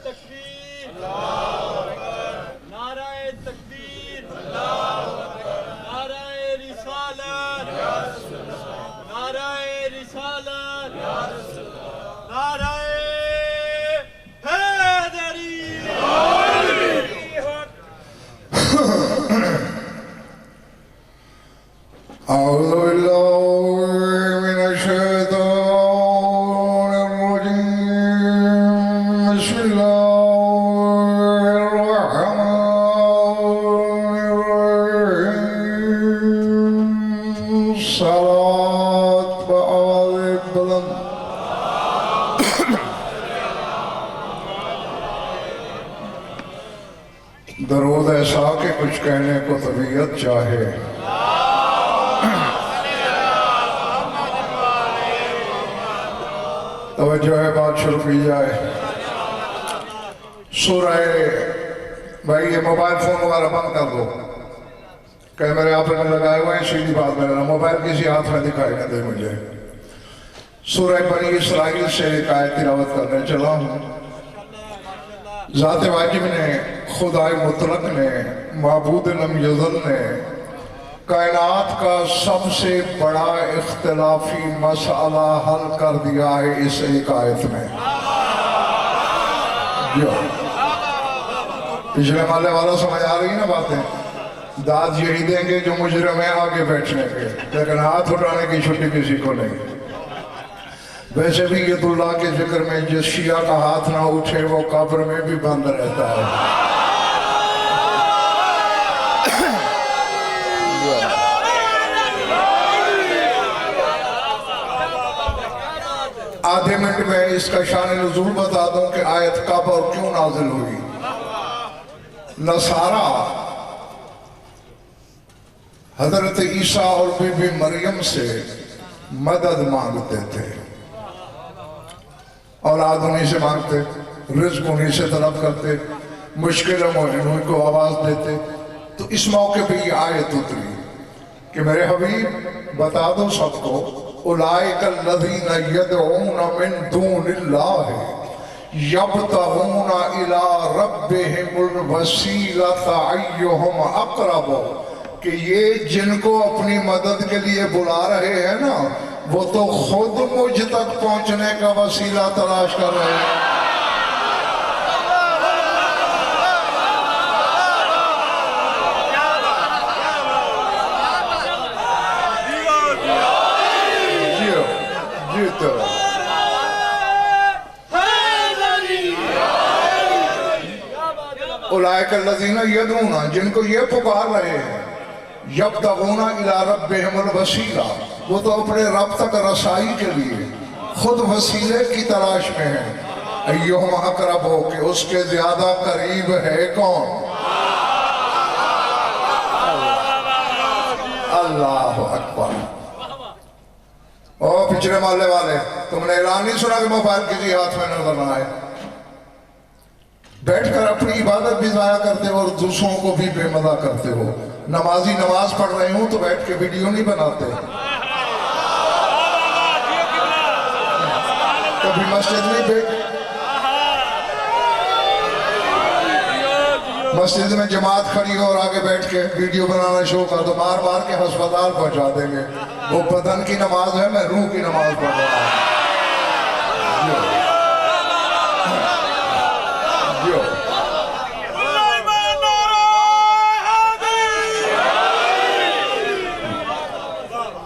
تکبیر نعرہ تکبیر نعرہ رسالت نعرہ رسالت نعرہ حیدری أعوذ بالله من الشيطان الرجيم بسم الله الرحمن الرحيم صلاة بآل بلند درود ایسا کہ کچھ کہنے کو طبیعت چاہے توجہ ہے بات شروع کی جائے سورہ بھائی یہ موبائل فون وغیرہ بند کر دو کیمرے آپ نے لگائے ہوئے ہیں سیدھی بات میں موبائل کسی ہاتھ میں دکھائی نہ دے مجھے سورہ بنی اسرائیل سے ایک آیت تلاوت کرنے چلا ہوں ذات واجب نے خدائے مطلق نے معبود لم یزل نے کائنات کا سب سے بڑا اختلافی مسئلہ حل کر دیا ہے اس ایک آیت میں پچھلے مالے والا سمجھ آ رہی نا باتیں داد یہی دیں گے جو مجرم ہیں آگے بیٹھنے کے لیکن ہاتھ اٹھانے کی چھٹی کسی کو نہیں ویسے بھی یہ اللہ کے ذکر میں جس شیعہ کا ہاتھ نہ اٹھے وہ قبر میں بھی بند رہتا ہے آدھے منٹ میں اس کا شان نزول بتا دوں کہ آیت کب اور کیوں نازل ہوئی نصارہ حضرت عیسیٰ اور بی بی مریم سے مدد مانگتے تھے اولاد انہی سے مانگتے رزق انہی سے طلب کرتے مشکلوں میں انہی کو آواز دیتے تو اس موقع پہ یہ آیت اتری کہ میرے حبیب بتا دو سب کو اولئک الذین یدعون من دون اللہ یبتغون الی ربہم الوسیلۃ ایہم اقرب کہ یہ جن کو اپنی مدد کے لیے بلا رہے ہیں نا وہ تو خود مجھ تک پہنچنے کا وسیلہ تلاش کر رہے ہیں اولئک الذین یدعون جن کو یہ پکار رہے ہیں یبتغون الی ربہم الوسیلہ وہ تو اپنے رب تک رسائی کے لیے خود وسیلے کی تلاش میں ہیں ایہم اقرب ہو کہ اس کے زیادہ قریب ہے کون اللہ اکبر اور پچھلے محلے والے تم نے اعلان نہیں سنا کہ موبائل کسی ہاتھ میں نظر نہ آئے بیٹھ کر اپنی عبادت بھی ضائع کرتے ہو اور دوسروں کو بھی بے مزہ کرتے ہو نمازی نماز پڑھ رہے ہوں تو بیٹھ کے ویڈیو نہیں بناتے کبھی مسجد نہیں مسجد میں جماعت کھڑی ہو اور آگے بیٹھ کے ویڈیو بنانا شروع کر دو مار مار کے ہسپتال پہنچا دیں گے وہ بدن کی نماز ہے میں روح کی نماز پڑھ رہا ہوں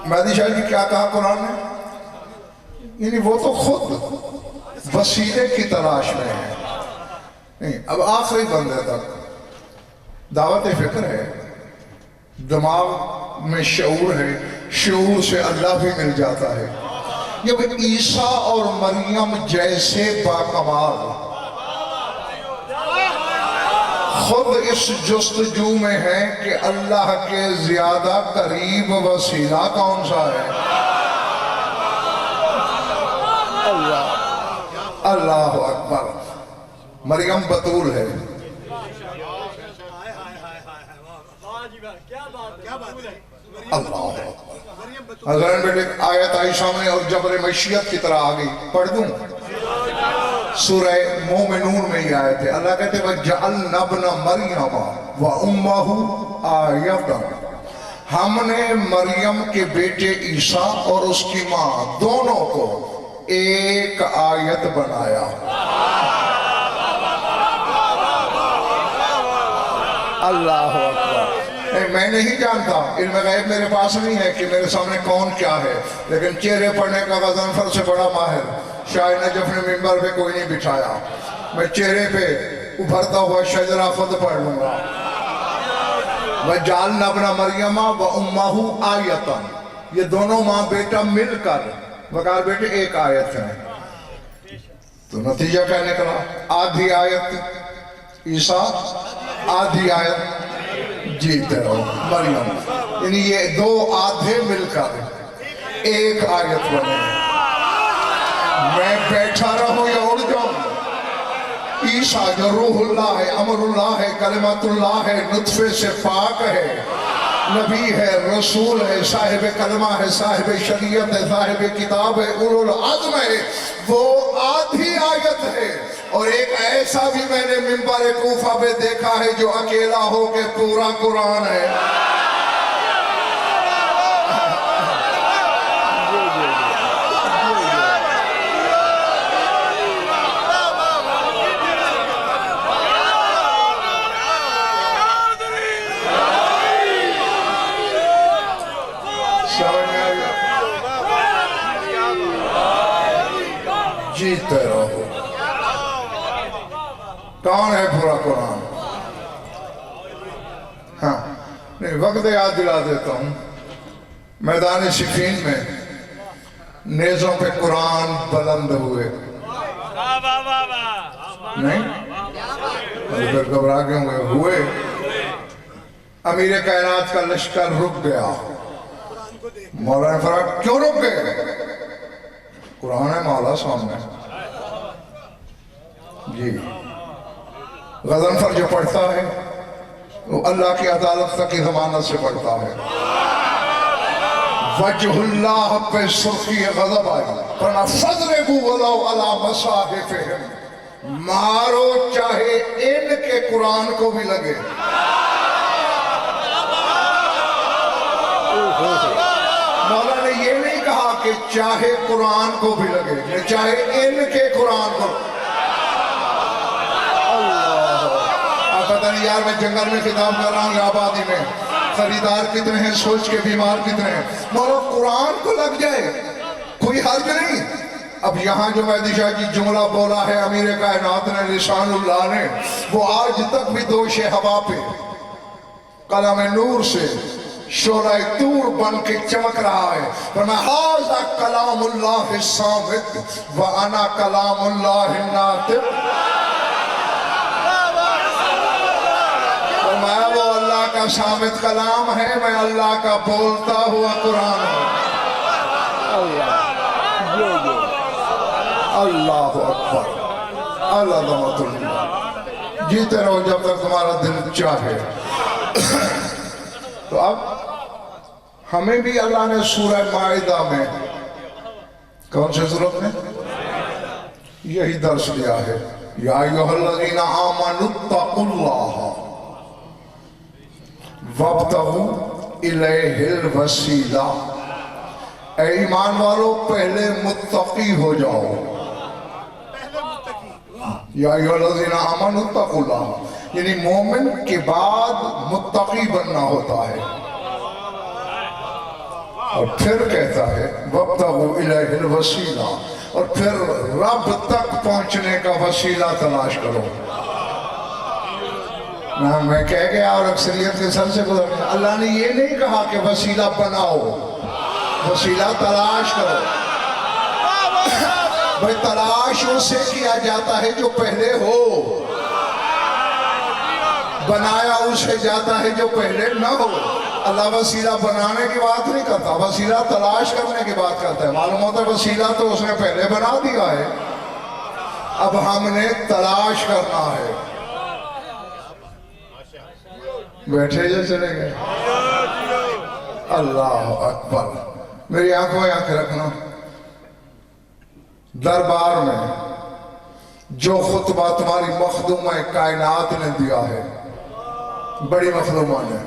مہدی شاہ جی کیا کہا قرآن نے یعنی وہ تو خود وسیلے کی تلاش میں ہے اب آخری بندے تک دعوت فکر ہے دماغ میں شعور ہے شعور سے اللہ بھی مل جاتا ہے یہ عیسیٰ اور مریم جیسے باکمال خود اس جستجو میں ہے کہ اللہ کے زیادہ قریب وسیلہ کون سا ہے اللہ اکبر مریم بطول ہے اللہ حضرین بیٹے آیت آئی سامنے اور جبر مشیت کی طرح آگئی پڑھ دوں سورہ مومنون میں یہ آیت ہے. اللہ کہتے ہیں وَجَعَلْنَا ابْنَ مَرْيَمَ وَأُمَّهُ آیَةً، ہم نے مریم کے بیٹے عیسیٰ اور اس کی ماں دونوں کو ایک آیت بنایا. اللہ اکبر. میں نہیں جانتا، علم غیب میرے پاس نہیں ہے کہ میرے سامنے کون کیا ہے، لیکن چہرے پڑھنے کا غضنفر سے بڑا ماہر شاہ نجف نے منبر پہ کوئی نہیں بٹھایا. میں چہرے پہ ابھرتا ہوا شجرہ خود پڑھ لوں گا. وَجَعَلْنَا ابْنَ مَرْيَمَ وَأُمَّهُ آیَةً، یہ دونوں ماں بیٹا مل کر بغیر بیٹے ایک آیت ہے. تو نتیجہ کیا نکلا؟ آدھی آیت عیسیٰ، آدھی آیت جیتے رہو مریم. یعنی یہ دو آدھے مل کر ایک آیت بنے. میں بیٹھا رہوں یا اڑ جاؤں، عیسیٰ جو روح اللہ ہے، امر اللہ ہے، کلمت اللہ ہے، نطفے سے پاک ہے، نبی ہے، رسول ہے، صاحب کلمہ ہے، صاحب شریعت ہے، صاحب کتاب ہے، اولو العزم ہے، وہ آدھی آیت ہے. اور ایک ایسا بھی میں نے منبر کوفہ پہ دیکھا ہے جو اکیلا ہو کے پورا قرآن ہے. جیتے رہو. کون ہے پورا قرآن؟ ہاں نہیں، وقت یاد دلا دیتا ہوں. میدان صفین میں نیزوں پہ قرآن بلند ہوئے. نہیں پھر گھبرا گئے ہوئے. امیر کائنات کا لشکر رک گیا. مولانا فرمایا کیوں رک گئے؟ قرآن ہے مولا سامنے. جی غضنفر جو پڑھتا ہے وہ اللہ کی عدالت تک کی ضمانت سے پڑھتا ہے. وجہ اللہ پہ سرخی غضب آئی، فرمایا فَضْرِبُوا وَلَوْ عَلَىٰ مَصَاحِفِهِمْ، مارو چاہے ان کے قرآن کو بھی لگے. مولا نے یہ نہیں کہا کہ چاہے قرآن کو بھی لگے، چاہے ان کے قرآن کو. پتہ نہیں یار میں جنگل میں خطاب کر رہا ہوں یا آبادی میں، خریدار کتنے ہیں، سوچ کے بیمار کتنے ہیں. مولا قرآن کو لگ جائے کوئی حرج نہیں. اب یہاں جو مہدی شاہ جی جملہ بولا ہے امیر کائنات نے، لسان اللہ نے، وہ آج تک بھی دوش ہوا پہ قلم نور سے شعلہ طور بن کے چمک رہا ہے. فرمایا ھذا کلام اللہ الصامت وانا کلام اللہ الناطق. فرمایا وہ اللہ کا صامت کلام ہے، میں اللہ کا بولتا ہوا قرآن ہوں. اللہ اکبر، العظمت اللہ. جیتے رہو جب تک تمہارا دل چاہے. تو اب ہمیں بھی اللہ نے سورہ مائدہ میں کون سے سورت میں یہی درس دیا ہے. یا ایھا الذین آمنوا اتقوا اللہ وابتغوا الیہ الوسیلہ. اے ایمان والو پہلے متقی ہو جاؤ. یا ایھا الذین آمنوا اتقوا اللہ، یعنی مومن کے بعد متقی بننا ہوتا ہے. اور پھر کہتا ہے وابتغوا الیہ الوسیلہ، اور پھر رب تک پہنچنے کا وسیلہ تلاش کرو. میں کہہ گیا اور اکثریت کے سر سے گزر گیا. اللہ نے یہ نہیں کہا کہ وسیلہ بناؤ، وسیلہ تلاش کرو. بھئی تلاش اسے کیا جاتا ہے جو پہلے ہو، بنایا اسے جاتا ہے جو پہلے نہ ہو. اللہ وسیلہ بنانے کی بات نہیں کرتا، وسیلہ تلاش کرنے کی بات کرتا ہے. معلوم ہوتا ہے وسیلہ تو اس نے پہلے بنا دیا ہے، اب ہم نے تلاش کرنا ہے. بیٹھے جو چلے گئے. اللہ اکبر. میری آنکھوں میں آنکھ رکھنا. دربار میں جو خطبہ تمہاری مخدومہ کائنات نے دیا ہے، بڑی مخدومہ نے،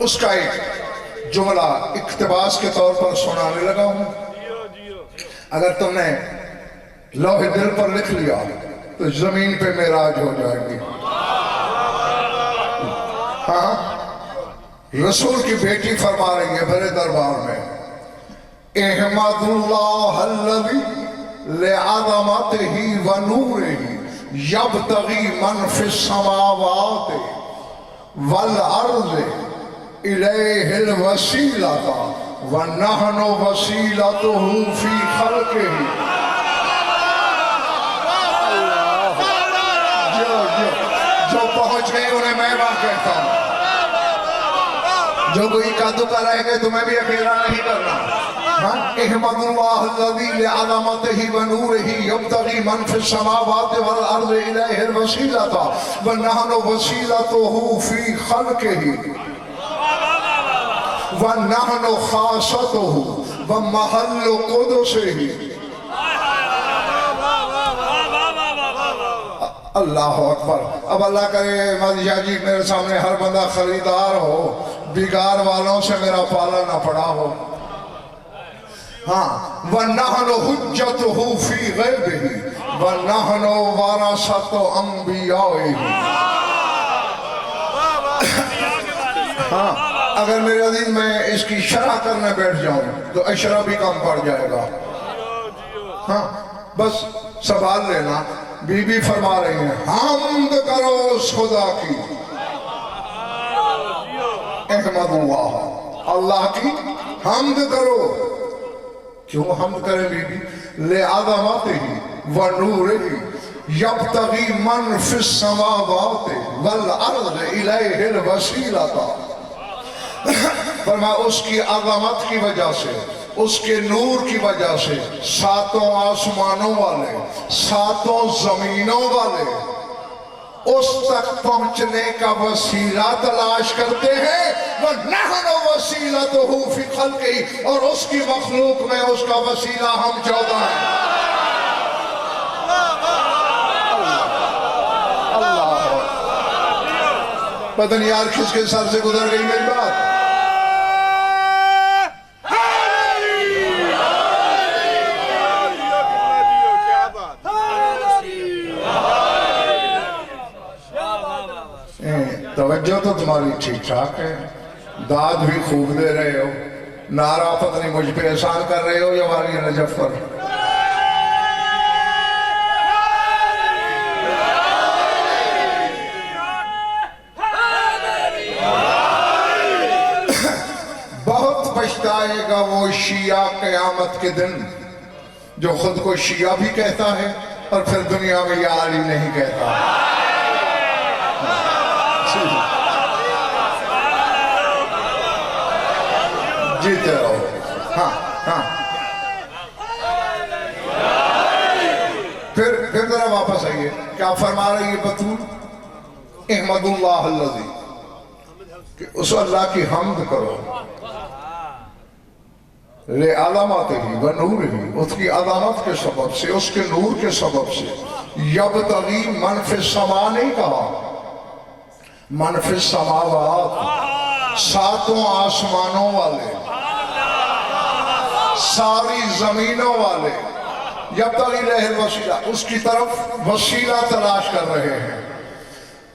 اس کا ایک جملہ اقتباس کے طور پر سنانے لگا ہوں۔ اگر تم نے لوح دل پر لکھ لیا تو زمین پہ معراج ہو جائے گی۔ ہاں، رسول کی بیٹی فرما رہی ہے بڑے دربار میں، احمد اللہ الذی لعظمتہ ونورہ یبتغی من فی السماوات والارض الیہ الوسیلۃ ونحن وسیلتہ فی خلقہ۔ جو پہنچ گئے انہیں میں بات کہتا ہوں، جو کوئی کادو کا رہ گئے تو میں بھی اکیلا نہیں کرنا۔ احمد اللہ الذی لعظمتہ ونورہ یبتغی من فی السماوات والارض الیہ الوسیلۃ ونحن وسیلتہ فی خلقہ ونحن خاصتہ ومحل قدسہ۔ اللہ اکبر۔ اب اللہ کرے مدیحہ جی میرے سامنے ہر بندہ خریدار ہو، بیگار والوں سے میرا پالا نہ پڑا ہو۔ ہاں، وَنَحْنُ حُجَّتُهُ فِي غَيْبِهِ وَنَحْنُ وَرَثَةُ أَنْبِيَائِهِ۔ ہاں، اگر میرے عزیز میں اس کی شرح کرنے بیٹھ جاؤں تو اشرح بھی کم پڑ جائے گا۔ ہاں، بس سوال لینا۔ بی بی فرما رہی ہیں، حمد کرو اس خدا کی، احمد اللہ، اللہ کی حمد کرو۔ کیوں حمد کریں بی بی؟ لعظمتہ ونورہ یبتغی من فی السماوات والارض الیہ الوسیلۃ۔ فرمایا اس کی عظمت کی وجہ سے، اس کے نور کی وجہ سے ساتوں آسمانوں والے، ساتوں زمینوں والے اس تک پہنچنے کا وسیلہ تلاش کرتے ہیں۔ وَنَحْنُ وَسِيلَتُهُ فِي خَلْقِهِ، اور اس کی مخلوق میں اس کا وسیلہ ہم 14 ہیں۔ اللہ، پتہ نہیں یار کس کے سر سے گزر گئی میری بات۔ توجہ تو تمہاری ٹھیک ٹھاک ہے، داد بھی خوب دے رہے ہو، نعرہ پتہ نہیں مجھ پہ احسان کر رہے ہو یا والی نجف پر۔ بہت پچھتائے گا وہ شیعہ قیامت کے دن جو خود کو شیعہ بھی کہتا ہے اور پھر دنیا میں یا علی نہیں کہتا۔ جیتے رہو۔ ہاں ہاں، پھر ذرا واپس آئیے، کیا فرما رہی ہے بطول؟ احمد اللہ الذی، کہ اس اللہ کی حمد کرو، لعظمتہ ونورہ، اس کی عظمت کے سبب سے، اس کے نور کے سبب سے۔ یبتغی من فی السما نہیں کہا، من فی السماوات، ساتوں آسمانوں والے، ساری زمینوں والے، یبتغی الیہ الوسیلہ، اس کی طرف وسیلہ تلاش کر رہے ہیں۔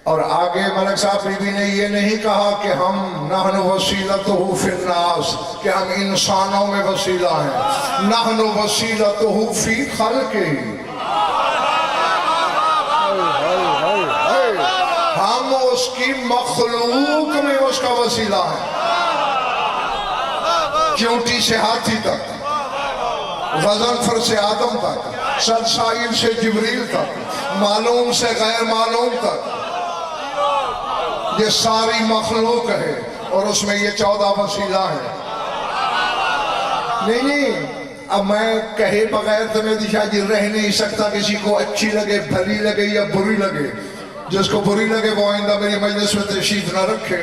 اور آگے ملک صاحب بی بی نے یہ نہیں کہا کہ ہم نحن وسیلتہ فی الناس، کہ ہم انسانوں میں وسیلہ ہیں، نحن وسیلتہ فی خلقہ، ہم اس کی مخلوق میں اس کا وسیلہ ہے۔ چونٹی سے ہاتھی تک، غضنفر سے آدم تک، سلسائل سے جبریل تک، معلوم سے غیر معلوم تک، یہ ساری مخلوق ہے اور اس میں یہ 14 وسیلہ ہیں۔ نہیں، اب میں کہے بغیر تو میں دشا جی رہ نہیں سکتا، کسی کو اچھی لگے، بھلی لگے یا بری لگے۔ جس کو بری لگے وہ آئندہ میری مجلس میں تشریف نہ رکھے،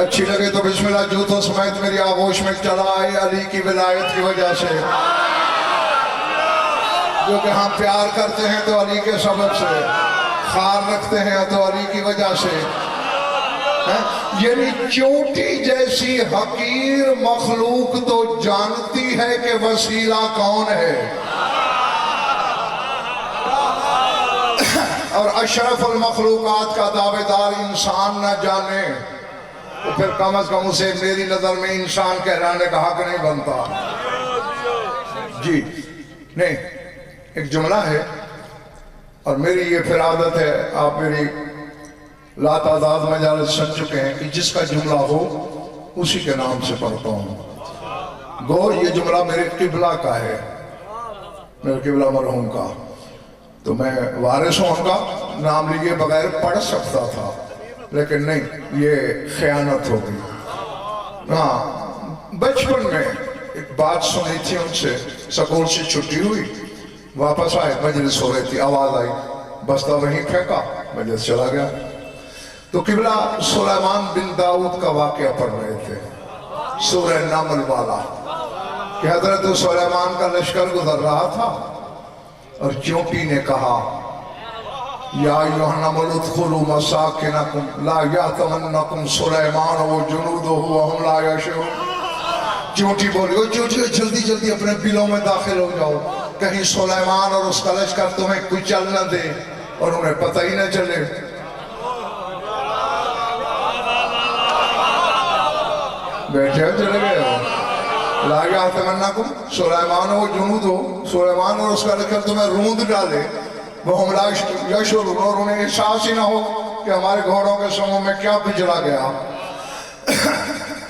اچھی لگے تو بسم اللہ جوتوں سمیت میری آغوش میں چلا آئے، علی کی ولایت کی وجہ سے۔ کیونکہ ہم پیار کرتے ہیں تو علی کے سبب سے، خار رکھتے ہیں تو علی کی وجہ سے. یعنی چونٹی جیسی حقیر مخلوق تو جانتی ہے کہ وسیلہ کون ہے، اور اشرف المخلوقات کا دعویدار انسان نہ جانے تو پھر کم از کم اسے میری نظر میں انسان کہلانے کا حق نہیں بنتا. جی نہیں، ایک جملہ ہے اور میری یہ پھر عادت ہے، آپ میری لا تعداد مجالس سن چکے ہیں کہ جس کا جملہ ہو اسی کے نام سے پڑھتا ہوں. گو یہ جملہ میرے قبلہ کا ہے، میرے قبلہ مرحوم کا، تو میں وارث ہوں کا نام لیے بغیر پڑھ سکتا تھا، لیکن نہیں، یہ خیانت ہوگی. ہاں، بچپن میں ایک بات سنی تھی ان سے، سکول سے چھٹی ہوئی، واپس آئے، مجلس ہو رہی تھی، آواز آئی، بستہ وہیں پھینکا، مجلس چلا گیا. تو قبلہ سلیمان بن داؤد کا واقعہ پڑھ رہے تھے، سورہ نمل والا، کہ حضرت سلیمان کا لشکر گزر رہا تھا اور چونٹی نے کہا یا ایھا النمل ادخلوا مساکنکم لا یحطمنکم سلیمان وجنودہ وہم لا یشعرون. چونٹی بولی، او چونٹی جلدی جلدی اپنے بلوں میں داخل ہو جاؤ، کہیں سلیمان اور اس کا لشکر تمہیں کچل نہ دے اور انہیں پتہ ہی نہ چلے. بیٹھے ہو، چلے گئے ہو. لا یحطمنکم سلیمان وجنودہ، سلیمان اور اس کا لشکر تمہیں روند ڈالے، وہم لا یشعرون، اور انہیں احساس ہی نہ ہو کہ ہمارے گھوڑوں کے سموں میں کیا پچھلا گیا.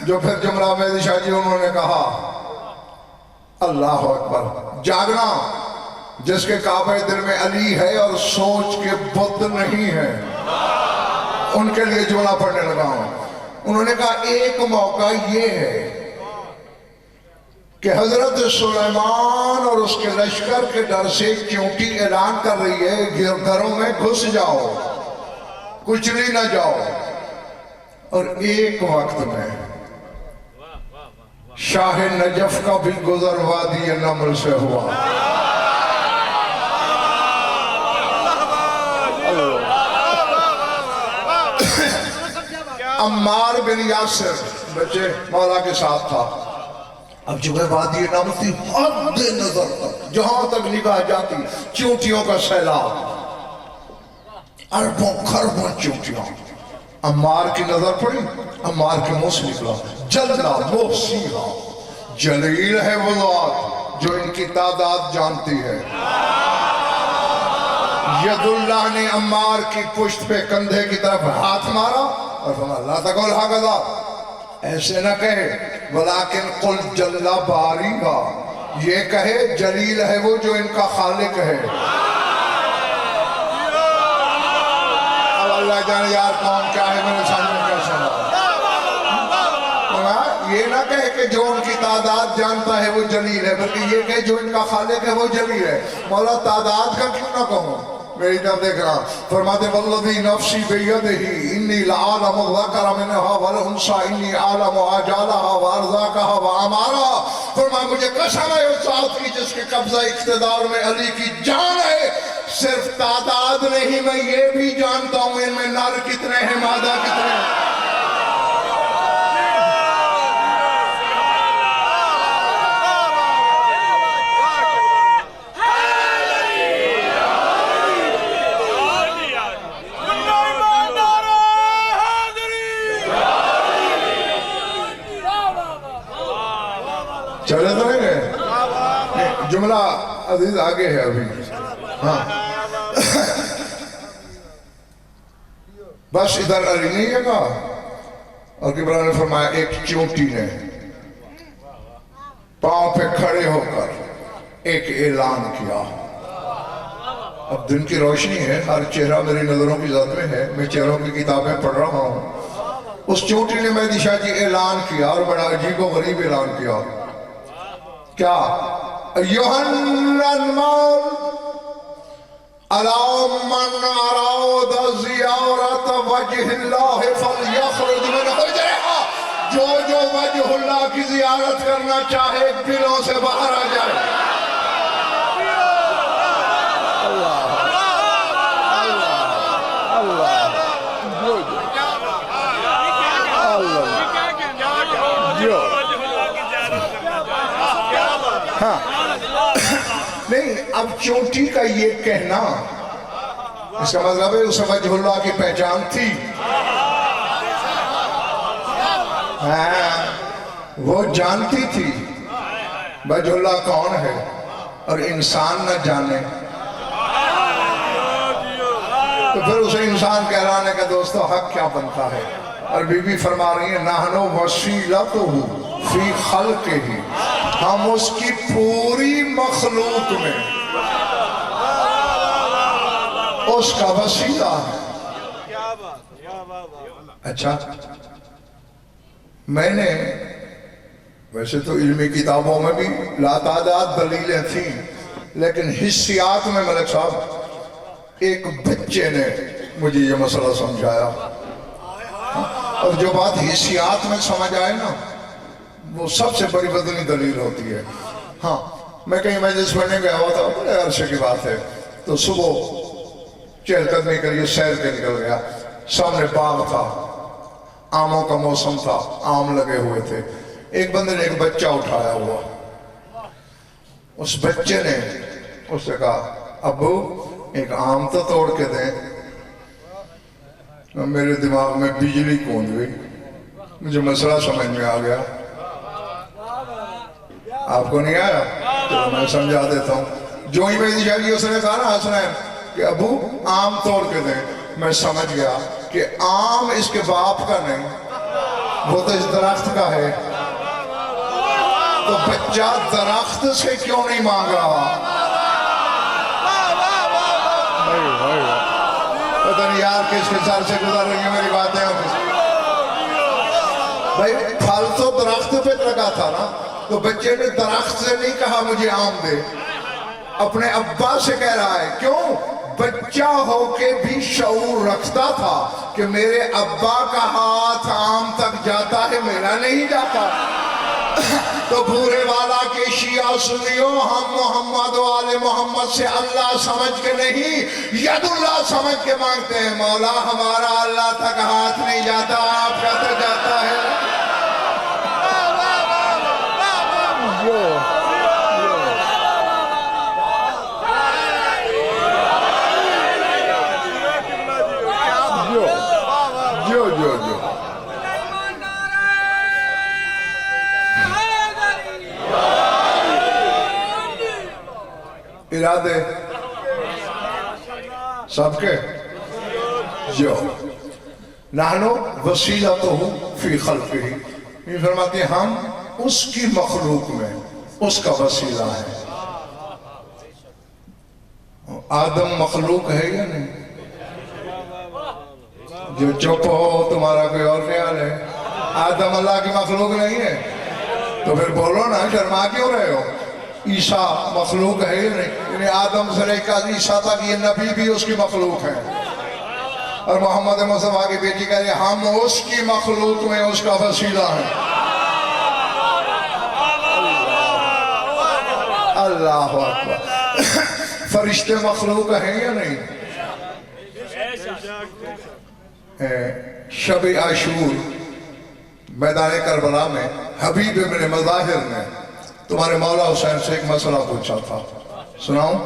جو پھر جملہ مہدی شاہ جی انہوں نے کہا، اللہ اکبر، جاگنا جس کے کعبہ دل میں علی ہے اور سوچ کے بت نہیں ہے، ان کے لیے جملہ پڑھنے لگا ہوں. انہوں نے کہا ایک موقع یہ ہے کہ حضرت سلیمان اور اس کے لشکر کے ڈر سے چونٹی اعلان کر رہی ہے گھروں میں گھس جاؤ، کچلی نہ جاؤ. اور ایک وقت میں شاہ نجف کا بھی گزر وادی نمل سے ہوا. عمار بن یاسر بچے مولا کے ساتھ تھا. اب جو ہے وادی نمل تھی، حد نظر تک جہاں تک نگاہ جاتی چونٹیوں کا سیلاب، اربوں خربوں چونٹیاں. عمار کی نظر پڑی، عمار کے منہ سے نکلا جلنا محسیہ، جلیل ہے وہ ذات جو ان کی تعداد جانتی ہے. ید اللہ نے عمار کی پشت پہ کندھے کی طرف ہاتھ مارا اور فرمایا لا تقل ھکذا، ایسے نہ کہے، ولیکن قل جل باریگا، یہ کہے جلیل ہے وہ جو ان کا خالق ہے. اب اللہ جانے یار کون کیا ہے، میرے سامنے کیا سنا. یہ نہ کہے کہ جو ان کی تعداد جانتا ہے وہ جلیل ہے، بلکہ یہ کہے جو ان کا خالق ہے وہ جلیل ہے. مولا تعداد کا کیوں نہ کہوں، میری طرف دیکھ رہا، فرماتے والذی نفسی بیدہ انی لعالم الذکر منہا والانسا انی عالم آجالہا وارزاکہا وعمارا. فرمایا مجھے قسم ہے اس ذات کی جس کے قبضہ اقتدار میں علی کی جان ہے، صرف تعداد نہیں میں یہ بھی جانتا ہوں ان میں نر کتنے ہیں مادہ کتنے ہیں. چلے تو نہیں گئے، جملہ عزیز آگے ہے ابھی. ہاں بس ادھر علی نہیں ہے کہا، اور قبلہ نے فرمایا ایک چونٹی نے پاؤں پہ کھڑے ہو کر ایک اعلان کیا. اب دن کی روشنی ہے، ہر چہرہ میری نظروں کی ذات میں ہے، میں چہروں کی کتابیں پڑھ رہا ہوں. اس چونٹی نے مہدی شاہ جی اعلان کیا اور بڑا عجیب و غریب اعلان کیا. کیا ایھا النمل الا من اراد زیارت وجہ اللہ فلیخرج من حجرہا، جو وجہ اللہ کی زیارت کرنا چاہے دلوں سے باہر آ جائے. ہاں نہیں، اب چوٹی کا یہ کہنا اس کا مطلب ہے اس وجہ اللہ کی پہچان تھی. ہاں وہ جانتی تھی وجہ اللہ کون ہے اور انسان نہ جانے تو پھر اسے انسان کہلانے کا دوستو حق کیا بنتا ہے. اور بی بی فرما رہی ہیں نحنو وسیلتہ فی خلقہ، ہم اس کی پوری مخلوق میں اس کا وسیلہ ہے. اچھا میں نے ویسے تو علمی کتابوں میں بھی لاتعداد دلیلیں تھیں، لیکن حسیات میں ملک صاحب ایک بچے نے مجھے یہ مسئلہ سمجھایا، اور جو بات حسیات میں سمجھ آئے نا وہ سب سے بڑی بدنی دلیل ہوتی ہے. ہاں میں کہیں مجلس پڑھنے گیا ہوا تھا، بڑے عرصے کی بات ہے، تو صبح چہل قدمی کے لیے سیر کے نکل گیا. سامنے باغ تھا، آموں کا موسم تھا، آم لگے ہوئے تھے. ایک بندے نے ایک بچہ اٹھایا ہوا، اس بچے نے اس سے کہا ابو ایک آم تو توڑ کے دیں. میرے دماغ میں بجلی کوند گئی، مجھے مسئلہ سمجھ میں آ گیا. آپ کو نہیں آیا تو میں سمجھا دیتا ہوں. جو ہی میں جاگی اس نے کہا نا حسنین کہ ابو آم توڑ کے دیں، میں سمجھ گیا کہ آم اس کے باپ کا نہیں، وہ تو اس درخت کا ہے. تو بچہ درخت سے کیوں نہیں مانگ رہا؟ پتہ نہیں یار کس کے سر سے گزر رہی ہیں میری باتیں. بھائی پھل تو درخت پہ لگا تھا نا، تو بچے نے درخت سے نہیں کہا مجھے آم دے، اپنے ابا سے کہہ رہا ہے. کیوں؟ بچہ ہو کے بھی شعور رکھتا تھا کہ میرے ابا کا ہاتھ آم تک جاتا ہے، میرا نہیں جاتا. تو بھورے والا کے شیعہ سنیو، ہم محمد و آل محمد سے اللہ سمجھ کے نہیں ید اللہ سمجھ کے مانگتے ہیں. مولا ہمارا اللہ تک ہاتھ نہیں جاتا، آپ کا تو جاتا ہے. ارادے سب کے جو نحنو وسیلتہ فی خلقہ، یہ فرماتے ہیں ہم اس کی مخلوق میں اس کا وسیلہ ہے. آدم مخلوق ہے یا نہیں؟ جو چپ ہو تمہارا کوئی اور خیال ہے. آدم اللہ کی مخلوق نہیں ہے تو پھر بولو نا، شرما کیوں رہے ہو؟ عیسیٰ مخلوق ہے یا نہیں؟ یعنی آدم سے لے کر عیسیٰ تک یہ نبی بھی اس کی مخلوق ہے. اور محمد مصطفیٰ کی بیٹی کہہ رہے ہم اس کی مخلوق میں اس کا وسیلہ ہے. اللہ اکبر. فرشتے مخلوق ہیں یا نہیں؟ شب عاشور میدان کربلا میں حبیب ابن مظاہر نے تمہارے مولا حسین سے ایک مسئلہ پوچھا تھا، سناؤں؟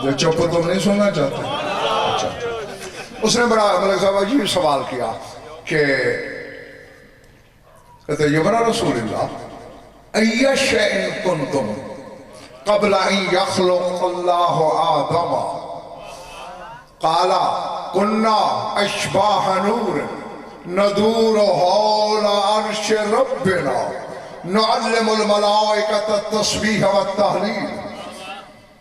جو چپ تم نہیں سننا چاہتے؟ اچھا. اس نے بڑا ملک صاحب عجیب سوال کیا کہ کہتے یہ بنا رسول اللہ ای شیء کنتم قبل ان یخلق اللہ آدم قال کنا اشباح نور ندور حول عرش ربنا نعلم الملائکۃ التسبیح والتہلیل.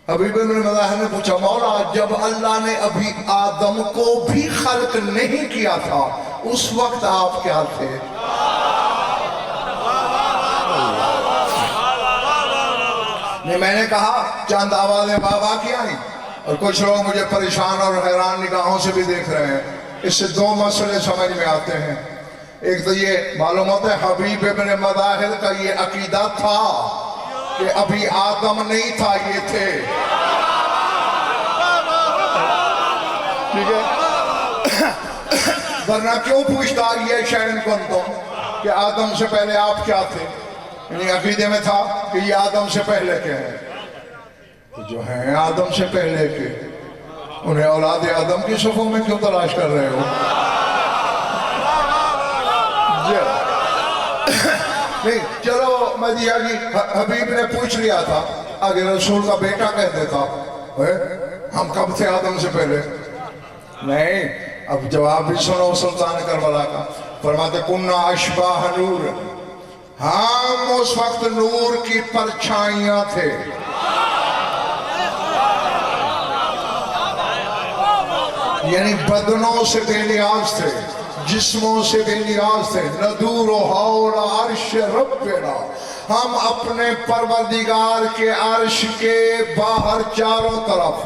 حبیب ابن مظاہر نے پوچھا مولا جب اللہ نے ابھی آدم کو بھی خلق نہیں کیا تھا اس وقت آپ کیا تھے؟ میں نے کہا چند آوازیں بابا کی آئیں اور کچھ لوگ مجھے پریشان اور حیران نگاہوں سے بھی دیکھ رہے ہیں. اس سے دو مسئلے سمجھ میں آتے ہیں. ایک تو یہ معلوم ہوتا ہے حبیب ابن مظاہر کا یہ عقیدہ تھا کہ ابھی آدم نہیں تھا، یہ تھے. ٹھیک ہے؟ ورنہ کیوں پوچھتا یہ شین کن تم؟ کہ آدم سے پہلے آپ کیا تھے؟ یعنی عقیدے میں تھا کہ یہ آدم سے پہلے کے ہیں. تو جو ہیں آدم سے پہلے کے انہیں اولاد آدم کی صفوں میں کیوں تلاش کر رہے ہو؟ نہیں چلو مدیہ جی حبیب نے پوچھ لیا تھا اگر رسول کا بیٹا کہہ دیتا ہم کب تھے آدم سے پہلے؟ نہیں. اب جواب بھی سنو سلطان کربلا کا. فرماتے کننا اشباہ نور، ہم اس وقت نور کی پرچھائیاں تھے. یعنی بدنوں سے بے نیاز تھے، جسموں سے بے نیاز تھے. ندور حول عرش ربنا، ہم اپنے پروردگار کے عرش کے باہر چاروں طرف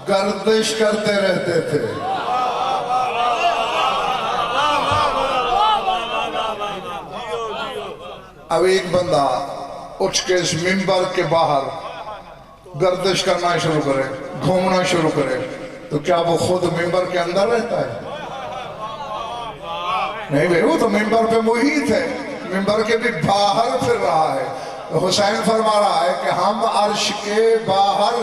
گردش کرتے رہتے تھے. اب ایک بندہ اٹھ کے اس منبر کے باہر گردش کرنا شروع کرے، گھومنا شروع کرے، تو کیا وہ خود منبر کے اندر رہتا ہے؟ نہیں بھئی، وہ تو منبر پہ محیط ہے، منبر کے بھی باہر پھر رہا ہے. حسین فرما رہا ہے کہ ہم عرش کے باہر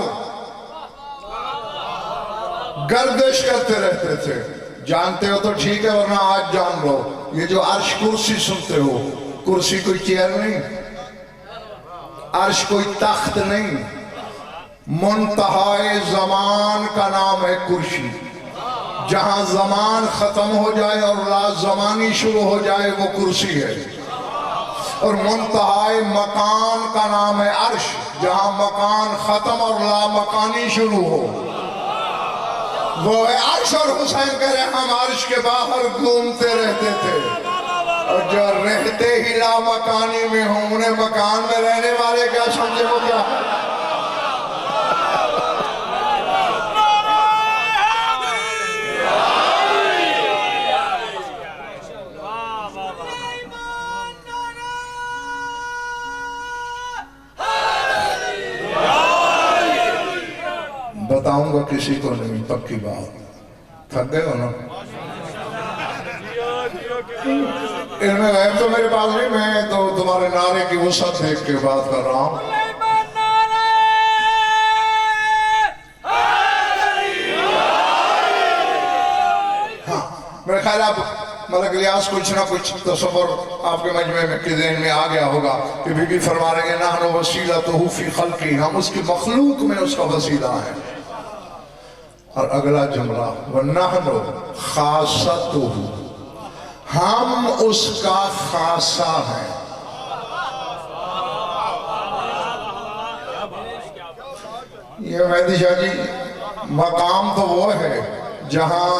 گردش کرتے رہتے تھے. جانتے ہو تو ٹھیک ہے ورنہ آج جان لو، یہ جو عرش کرسی سنتے ہو، کرسی کوئی چیئر نہیں، عرش کوئی تخت نہیں، منتہائے زمان کا نام ہے کرسی. جہاں زمان ختم ہو جائے اور لا زمانی شروع ہو جائے وہ کرسی ہے. اور منتہائے مکان کا نام ہے عرش، جہاں مکان ختم اور لا مکانی شروع ہو وہ ہے عرش. اور حسین کہہ رہے ہم عرش کے باہر گھومتے رہتے تھے، اور جو رہتے ہی لا مکانی میں ہوں انہیں مکان میں رہنے والے کیا سمجھے وہ کیا ہے؟ بتاؤں گا کسی کو نہیں، پکی بات. تھک گئے ہو نا؟ علم غیب تو میرے پاس نہیں، میں تو تمہارے نعرے کی وسعت دیکھ کے بات کر رہا ہوں. ہاں میرے خیال آپ ملک الیاس کچھ نہ کچھ تصور آپ کے مجمع میں کے ذہن میں آ گیا ہوگا کہ بی بی فرما رہے ہیں نحن وسیلتہ فی خلقی، ہم اس کی مخلوق میں اس کا وسیلہ ہے. اور اگلا جملہ وَنَحْنُ خَاصَتُهُ، ہم اس کا خاصہ ہیں. یہ مہدی شاہ جی مقام تو وہ ہے جہاں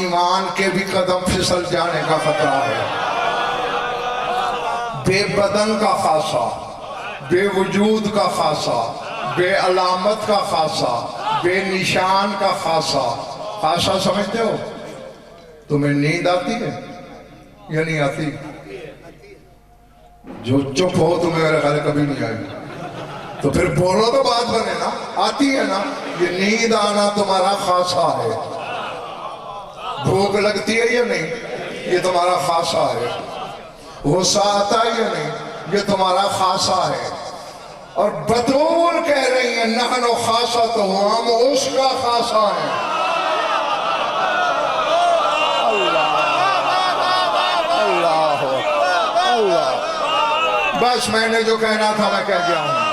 ایمان کے بھی قدم پھسل جانے کا خطرہ ہے. بے بدن کا خاصہ، بے وجود کا خاصہ، بے علامت کا خاصہ، بے نشان کا خاصہ. خاصہ سمجھتے ہو؟ تمہیں نیند آتی ہے یا نہیں آتی؟ جو چپ ہو تمہیں میرے خیال کبھی نہیں آئی، تو پھر بولو تو بات بنے نا. آتی ہے نا؟ یہ نیند آنا تمہارا خاصہ ہے. بھوک لگتی ہے یا نہیں؟ یہ تمہارا خاصہ ہے. غصہ آتا ہے یا نہیں؟ یہ تمہارا خاصہ ہے. اور بطول کہہ رہی ہیں نحن خاصتہ، ہم اس کا خاصہ ہیں. اللہ اللہ، بس میں نے جو کہنا تھا میں کہہ گیا ہوں.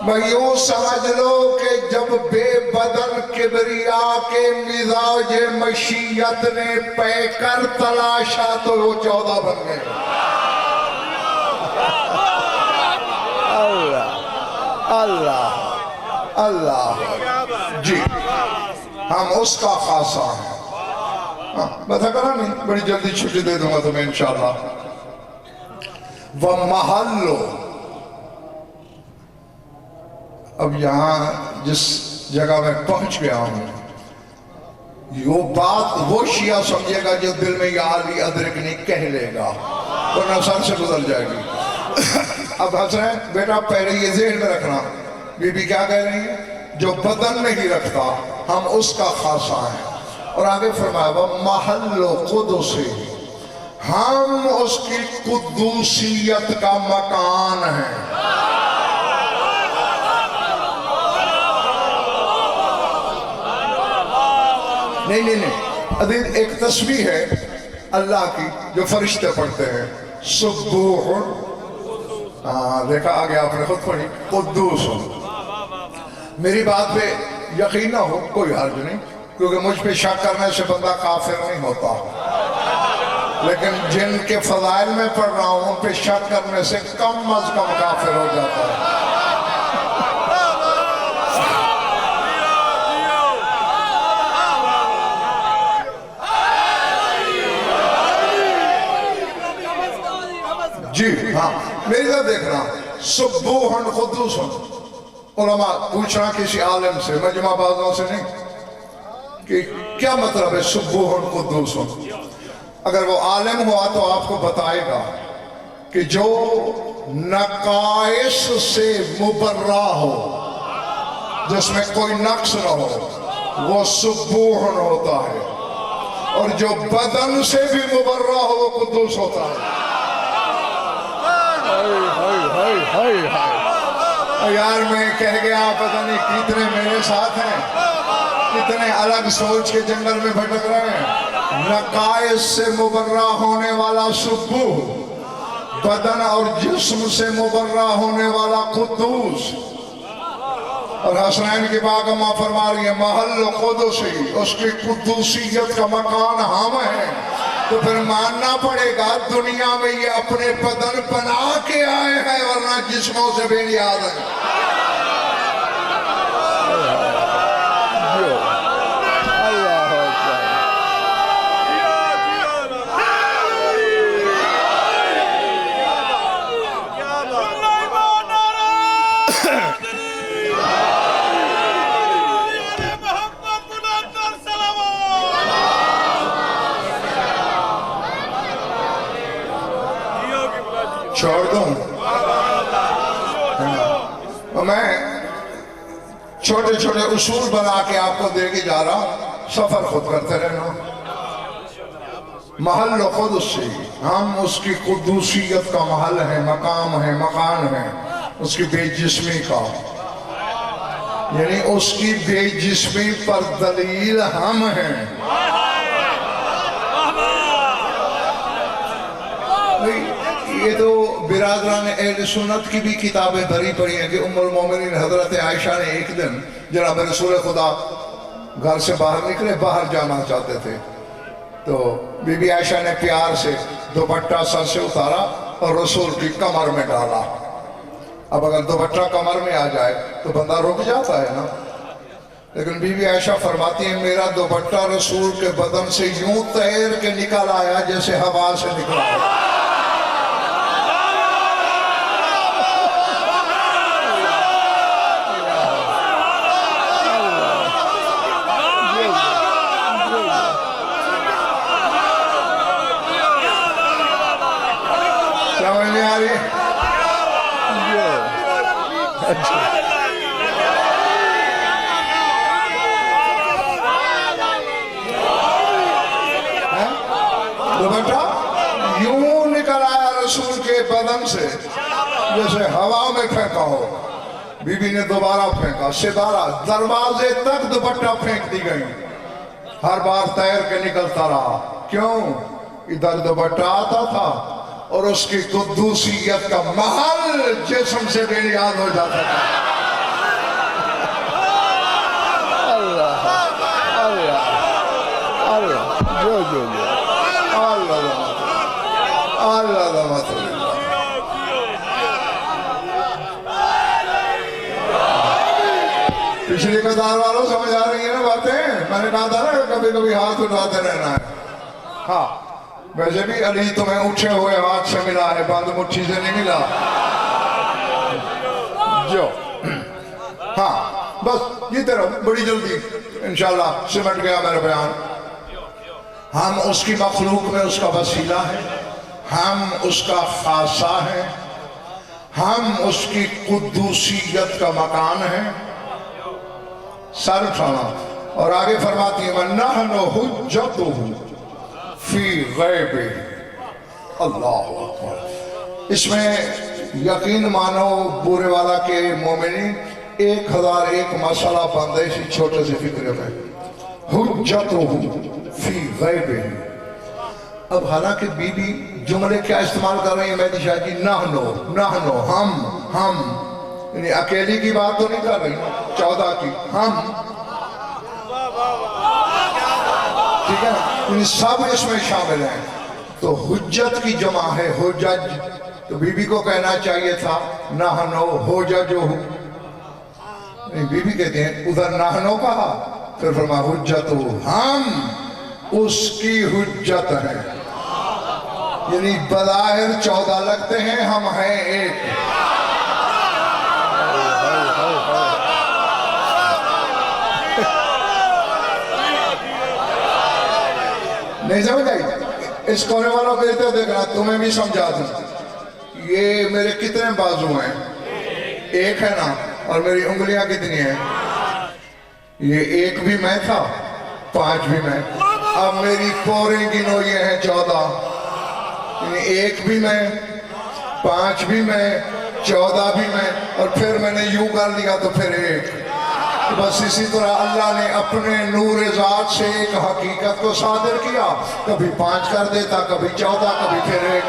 میں یوں سمجھ لو کہ جب بے بدن کبریا کے مزاج مشیت نے پے کر تلاشا تو وہ 14 بن گئے. اللہ اللہ اللہ. جی ہم اس کا خاصہ ہیں. بتا کرا نہیں، بڑی جلدی چھٹی دے دوں گا تمہیں انشاءاللہ. وَمَحَلُّ، اب یہاں جس جگہ میں پہنچ گیا ہوں یہ بات وہ شیعہ سمجھے گا جو دل میں یا علی ادرکنی کہہ لے گا، ورنہ سر سے گزر جائے گی. اب حسین بیٹا پہلے یہ ذہن میں رکھنا، بی بی کیا کہہ رہی ہیں؟ جو بدن نہیں رکھتا ہم اس کا خاصہ ہیں. اور آگے فرمایا محل قدسی، ہم اس کی قدوسیت کا مکان ہیں۔ نہیں عزیز، ایک تسبیح ہے اللہ کی جو فرشتے پڑھتے ہیں، سبوح، دیکھا آگے آپ نے خود پڑھی، قدوس۔ میری بات پہ یقین نہ ہو کوئی حرج نہیں، کیونکہ مجھ پہ شک کرنے سے بندہ کافر نہیں ہوتا، لیکن جن کے فضائل میں پڑھ رہا ہوں ان پہ شک کرنے سے کم از کم کافر ہو جاتا ہے۔ جی ہاں، میری طرف دیکھ رہا سبوحن قدوسن۔ علماء پوچھنا کسی عالم سے، مجمع بازوں سے نہیں، کہ کیا مطلب ہے سبوحن قدوسن؟ اگر وہ عالم ہوا تو آپ کو بتائے گا کہ جو نقائص سے مبرہ ہو، جس میں کوئی نقص نہ ہو، وہ سبوحن ہوتا ہے، اور جو بدن سے بھی مبرہ ہو وہ قدوس ہوتا ہے۔ یار میں کہہ گیا، پتہ نہیں کتنے میرے ساتھ ہیں، کتنے الگ سوچ کے جنگل میں بھٹک رہے ہیں۔ نقائص سے مبرہ ہونے والا سبوح، بدن اور جسم سے مبرہ ہونے والا قدوس۔ اور حسنین کی باغمہ فرما رہی ہے محل قدسی، اس کی قدوسیت کا مکان ہم ہیں۔ تو پھر ماننا پڑے گا دنیا میں یہ اپنے بدن بنا کے آئے ہیں، ورنہ جسموں سے بے نیاز ہیں۔ چھوڑ دوں میں چھوٹے چھوٹے اصول بنا کے آپ کو دے کے جا رہا ہوں، سفر خود کرتے رہنا۔ محل قدسی، ہم اس کی قدوسیت کا محل ہے، مقام ہے، مکان ہے، اس کی بے جسمی کا، یعنی اس کی بے جسمی پر دلیل ہم ہیں۔ یہ تو برادران اہل سنت کی بھی کتابیں بھری پڑی ہیں کہ ام المومنین حضرت عائشہ نے ایک دن جناب رسول خدا گھر سے باہر نکلے، باہر جانا چاہتے تھے، تو بی بی عائشہ نے پیار سے دوپٹہ سر سے اتارا اور رسول کی کمر میں ڈالا۔ اب اگر دوپٹہ کمر میں آ جائے تو بندہ رک جاتا ہے نا، لیکن بی بی عائشہ فرماتی ہیں میرا دوپٹہ رسول کے بدن سے یوں تیر کے نکل آیا جیسے ہوا سے نکلا ہے۔ دوپٹہ یوں نکل آیا رسول کے بدن سے جیسے ہوا میں پھینکا ہو۔ بی بی نے دوبارہ پھینکا، ستارہ دروازے تک دوپٹہ پھینک دی گئی، ہر بار تیر کے نکلتا رہا۔ کیوں؟ ادھر دوپٹہ آتا تھا اور اس کی قدوسیت کا محل جسم سے بے نیاز ہو جاتا تھا۔ اللہ اللہ اللہ جو جو جو اللہ رحمت اللہ۔ پچھلی قطار والوں سمجھ آ رہی ہیں نا باتیں؟ میں نے کہا تھا نا کبھی کبھی ہاتھ اٹھاتے رہنا ہے۔ ہاں ویسے بھی علی تمہیں اٹھے ہوئے ہاتھ سے ملا ہے، بند مٹھی سے نہیں ملا جو۔ ہاں بس یہ طرح بڑی جلدی انشاءاللہ سمٹ گیا میرا بیان۔ ہم اس کی مخلوق میں اس کا وسیلہ ہے، ہم اس کا خاصہ ہے، ہم اس کی قدوسیت کا مکان ہے۔ سر اٹھانا، اور آگے فرماتی ہیں وَنَحْنُ حُجَّتُهُ فِي غَيْبِ. اللہ اکبر. اس میں یقین مانو بورے والا کے مومنین 1001 مسئلہ بندے اسی چھوٹے سے فکر میں. حُجَّتُهُ فِي غَيْبِ. اب حالانکہ بی بی جملے کیا استعمال کر رہی ہیں مہدی شاہ جی؟ نحنو ہم یعنی اکیلی کی بات تو نہیں کر رہی، 14 کی ہم، ٹھیک ہے، یعنی سب اس میں شامل ہیں. تو حجت کی جمع ہے حجج. تو بی بی کو کہنا چاہیے تھا نحنو حججو. بی بی کہتے ہیں ادھر نحنو کہا، پھر فرمایا حجتو، ہم اس کی حجت ہے. یعنی بظاہر 14 لگتے ہیں، ہم ہیں ایک. نہیں سمجھ آئی؟ اس کونے والوں کو دیتے دیکھنا تمہیں بھی سمجھا دوں. یہ میرے کتنے بازو ہیں؟ ایک ہے نا. اور میری انگلیاں کتنی ہیں؟ یہ ایک بھی میں تھا، 5 بھی میں. اب میری پوریں گنو یہ ہیں 14. یعنی ایک بھی میں، 5 بھی میں، 14 بھی میں، اور پھر میں نے یوں کر لیا تو پھر ایک. بس اسی طرح اللہ نے اپنے نور ذات سے ایک حقیقت کو صادر کیا. کبھی 5 کر دیتا، کبھی 14، کبھی پھر ایک.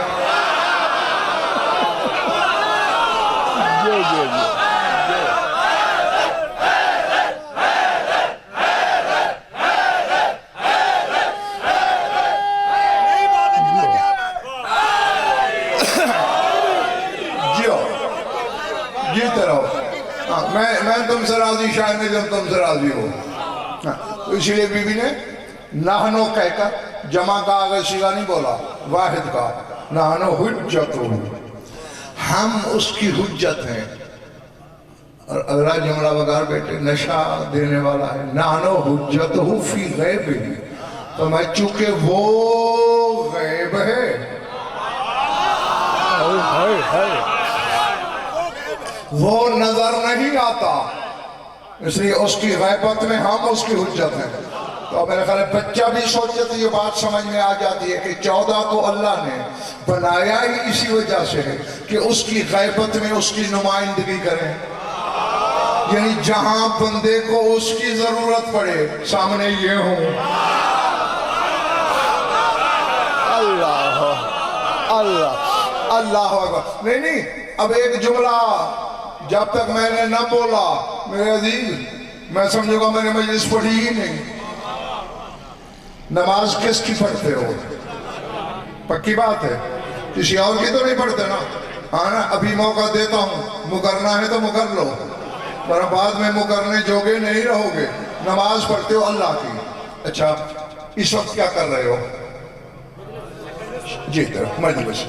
جیتے رہو. میں تم سے راضی، شاید نہیں تم سے راضی ہو. اسی لیے بی بی نے نحنو کہہ کر جمع کا آگے سیغہ نہیں بولا، واحد کا. نحنو حجتو، ہم اس کی حجت ہیں. اور اگلا جملہ بغیر بیٹے نشہ دینے والا ہے. نحنو حجتو فی غیب. تو میں چونکہ وہ غیب ہے، وہ نظر نہیں آتا، اس لیے اس کی غیبت میں ہم اس کی حجت ہیں. تو میرے خیال ہے بچہ بھی سوچے تو یہ بات سمجھ میں آ جاتی ہے کہ 14 کو اللہ نے بنایا ہی اسی وجہ سے ہے کہ اس کی غیبت میں اس کی نمائندگی کریں. یعنی جہاں بندے کو اس کی ضرورت پڑے سامنے یہ ہوں. اللہ اکبر. نہیں اب ایک جملہ جب تک میں نے نہ بولا میرے عزیز میں سمجھوں گا میں نے مجلس پڑھی ہی نہیں. نماز کس کی پڑھتے ہو؟ پکی بات ہے، کسی اور کی تو نہیں پڑھتے نا. ہاں نا، ابھی موقع دیتا ہوں، مکرنا ہے تو مکر لو، پر بعد میں مکرنے جوگے نہیں رہو گے. نماز پڑھتے ہو اللہ کی. اچھا اس وقت کیا کر رہے ہو؟ جی طرف مجلس.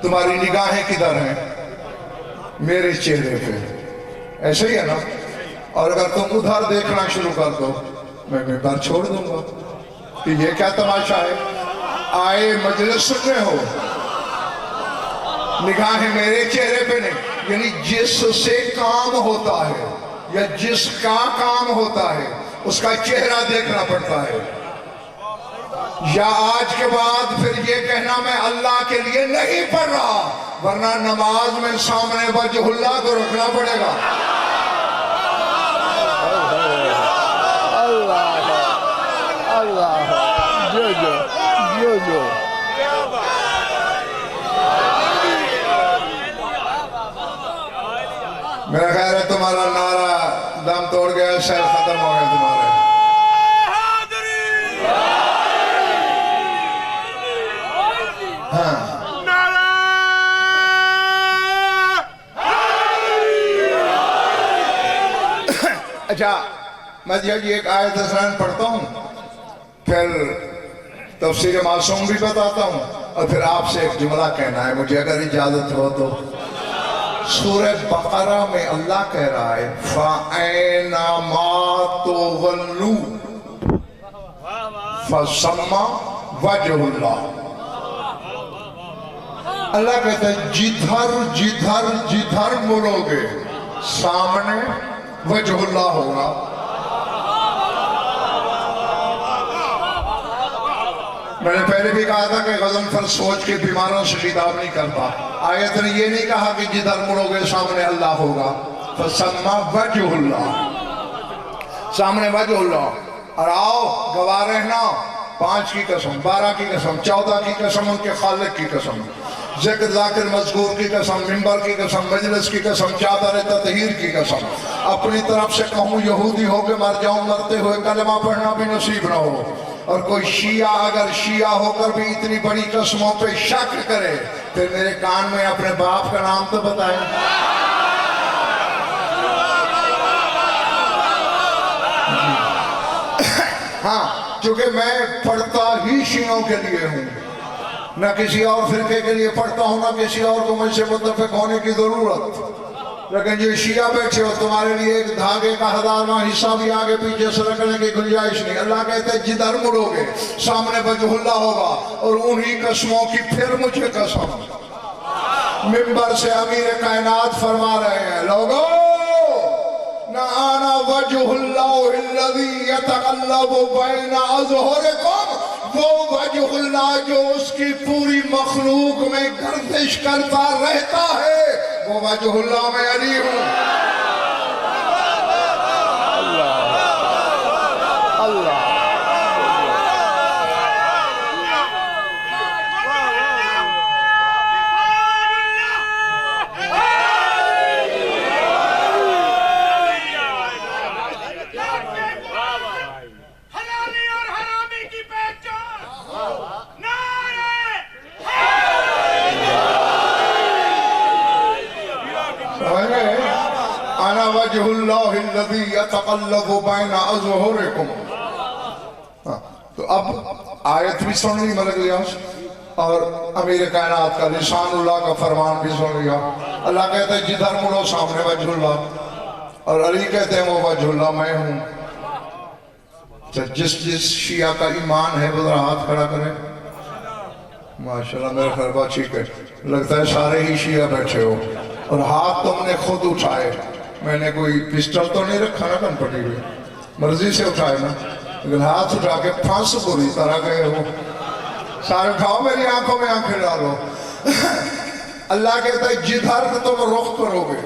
تمہاری نگاہیں کدھر ہیں؟ میرے چہرے پہ. ایسے ہی ہے نا. اور اگر تم ادھر دیکھنا شروع کر دو میں ممبر چھوڑ دوں گا کہ یہ کیا تماشا ہے. آئے مجلس سننے ہو، نگاہیں میرے چہرے پہ نہیں. یعنی جس سے کام ہوتا ہے یا جس کا کام ہوتا ہے اس کا چہرہ دیکھنا پڑتا ہے. یا آج کے بعد پھر یہ کہنا میں اللہ کے لیے نہیں پڑھ رہا، ورنہ نماز میں سامنے وجہ اللہ کو رکھنا پڑے گا. اللہ جو میرا خیال ہے تمہارا نعرہ دم توڑ گیا، شہر ختم ہو گئے تمہارے. اچھا میں جی ایک آیت حسنین پڑھتا ہوں، پھر تفسیر معصوم بھی بتاتا ہوں، اور پھر آپ سے ایک جملہ کہنا ہے مجھے اگر اجازت ہو تو. سورہ بقرہ میں اللہ کہہ رہا ہے فَأَيْنَمَا تُوَلُّوا فَثَمَّ وَجْهُ اللَّهِ. اللہ کہتا ہے جدھر جدھر جدھر مڑو گے سامنے وجہ اللہ ہوگا. میں نے پہلے بھی کہا تھا کہ غضنفر سوچ کے بیماروں سے خطاب نہیں کرتا. آیت نے یہ نہیں کہا کہ جدھر مڑو گے سامنے اللہ ہوگا. فَسَمَّا وَجْهُ اللَّهِ, سامنے وجہ اللہ. اور آؤ گواہ رہنا 5 کی قسم, 12 کی قسم, 14 کی قسم, ان کے خالق کی قسم, ذکر ذاکر مذکور کی قسم, ممبر کی قسم, مجلس کی قسم, چادر تطہیر کی قسم. اپنی طرف سے کہوں یہودی ہو کے مر جاؤں, مرتے ہوئے کلمہ پڑھنا بھی نصیب نہ ہو. اور کوئی شیعہ اگر شیعہ ہو کر بھی اتنی بڑی قسموں پہ شک کرے پھر میرے کان میں اپنے باپ کا نام تو بتائیں. ہاں, چونکہ میں پڑھتا ہی شیعوں کے لیے ہوں, نہ کسی اور فرقے کے لیے پڑھتا ہوں, نہ کسی اور کو مجھ سے متفق ہونے کی ضرورت. لیکن جو شیعہ بیٹھے ہو تمہارے لیے ایک دھاگے کا 1000واں حصہ بھی آگے پیچھے سے رکھنے کی گنجائش نہیں. اللہ کہتے ہیں جدھر مڑو گے سامنے وجہ اللہ ہوگا. اور انہی قسموں کی پھر مجھے قسم. ممبر سے امیر کائنات فرما رہے ہیں, لوگو نہ آنا وجہ اللہ الذی یتقلب بین اظہرکم, وہ وجہ اللہ جو اس کی پوری مخلوق میں گردش کرتا رہتا ہے, وہ وجہ اللہ میں علی ہوں. اللہ اللہ وجہ اللہ الذی یتقلب بین اظہرکم. تو اب آیت بھی سن لی ملک الیاس, اور امیر کائنات کا لسان اللہ کا فرمان بھی سن لیا. اللہ کہتا ہے جدھر مڑو سامنے وجہ اللہ, اور علی کہتے ہیں وہ وجہ اللہ میں ہوں. جس جس شیعہ کا ایمان ہے وہ ذرا ہاتھ کھڑا کرے. ماشاءاللہ میرے خیر بات ٹھیک ہے, لگتا ہے سارے ہی شیعہ بیٹھے ہو, اور ہاتھ تم نے خود اٹھائے. میں نے کوئی پسٹل تو نہیں رکھا نا کن پٹی ہوئی, مرضی سے اٹھائے نا, لیکن ہاتھ اٹھا کے پھانس بری طرح گئے ہو. سارے اٹھاؤ, میری آنکھوں میں آنکھیں ڈالو. اللہ کہتا ہے جدھر تم رخ کرو گے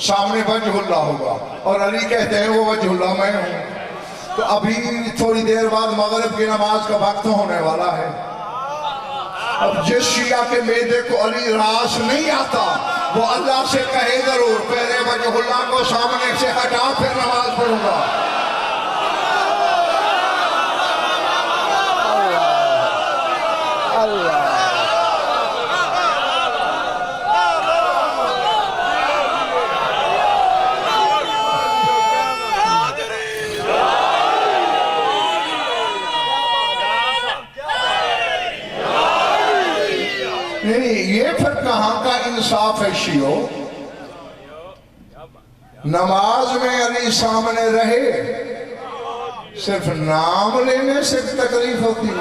سامنے وجہ اللہ ہوگا, اور علی کہتے ہیں وہ وجہ اللہ میں ہوں. تو ابھی تھوڑی دیر بعد مغرب کی نماز کا وقت ہونے والا ہے. اب جس شیعہ کے میدے کو علی راس نہیں آتا وہ اللہ سے کہے ضرور پہلے وجہ اللہ کو سامنے سے ہٹا پھر نماز پڑھوں گا. اللہ نہیں, یہ پھر کہاں کا انصاف ہے شیعو. نماز میں علی سامنے رہے, صرف نام لینے سے تکلیف ہوتی ہے.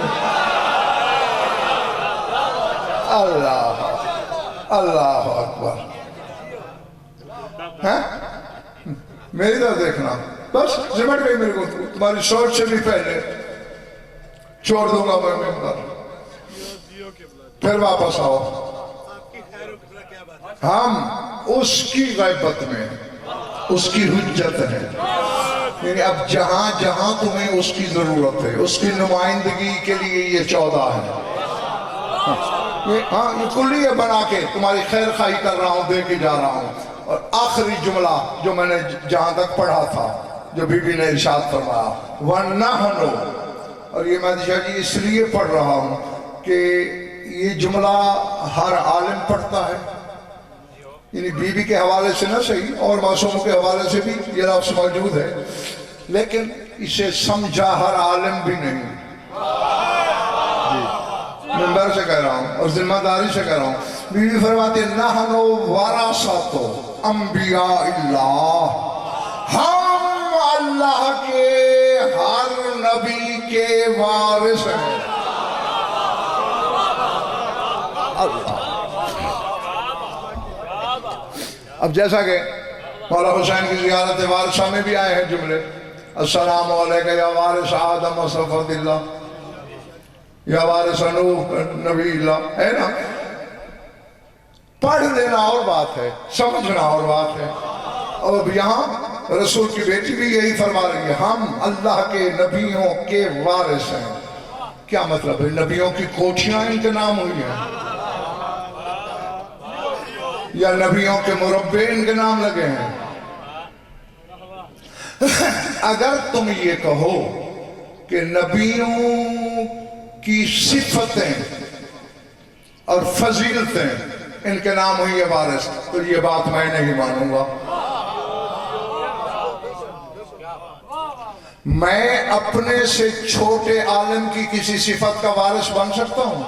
اللہ اللہ اکبر. میری طرف دیکھنا, بس سمجھ گئی میرے کو, تمہاری سوچ سے بھی پہلے چھوڑ دوں گا میں ممبر, پھر واپس آؤ. ہم اس کی غیبت میں اس کی حجت ہے. یعنی اب جہاں جہاں تمہیں اس کی ضرورت ہے اس کی نمائندگی کے لیے یہ 14 ہے. ہاں, یہ کلیہ بنا کے تمہاری خیر خواہی کر رہا ہوں, دے کے جا رہا ہوں. اور آخری جملہ جو میں نے جہاں تک پڑھا تھا, جو بی بی نے ارشاد فرمایا وَنَحْنُ, اور یہ میں جی اس لیے پڑھ رہا ہوں کہ یہ جملہ ہر عالم پڑھتا ہے. یعنی بی بی کے حوالے سے نہ صحیح, اور معصوموں کے حوالے سے بھی یہ لفظ موجود ہے, لیکن اسے سمجھا ہر عالم بھی نہیں. ممبر سے کہہ رہا ہوں اور ذمہ داری سے کہہ رہا ہوں. بی بی فرماتی ہے نحن ورثۃ انبیاء اللہ, ہم اللہ کے ہر نبی کے وارث ہیں. اب جیسا کہ مولا حسین کی زیارت وارثہ میں بھی آئے ہیں جملے, السلام علیکہ یا وارث آدم و صفوت اللہ. یا وارث نوح نبی اللہ ہے نا. پڑھ لینا اور بات ہے، سمجھنا اور بات ہے. اور یہاں رسول کی بیٹی بھی یہی فرما رہی ہے، ہم اللہ کے نبیوں کے وارث ہیں. کیا مطلب ہے؟ نبیوں کی کوٹھیاں ان کے نام ہوئی ہیں یا نبیوں کے مربع ان کے نام لگے ہیں؟ اگر تم یہ کہو کہ نبیوں کی صفتیں اور فضیلتیں ان کے نام ہوئی ہے وارث، تو یہ بات میں نہیں مانوں گا. میں اپنے سے چھوٹے عالم کی کسی صفت کا وارث بن سکتا ہوں؟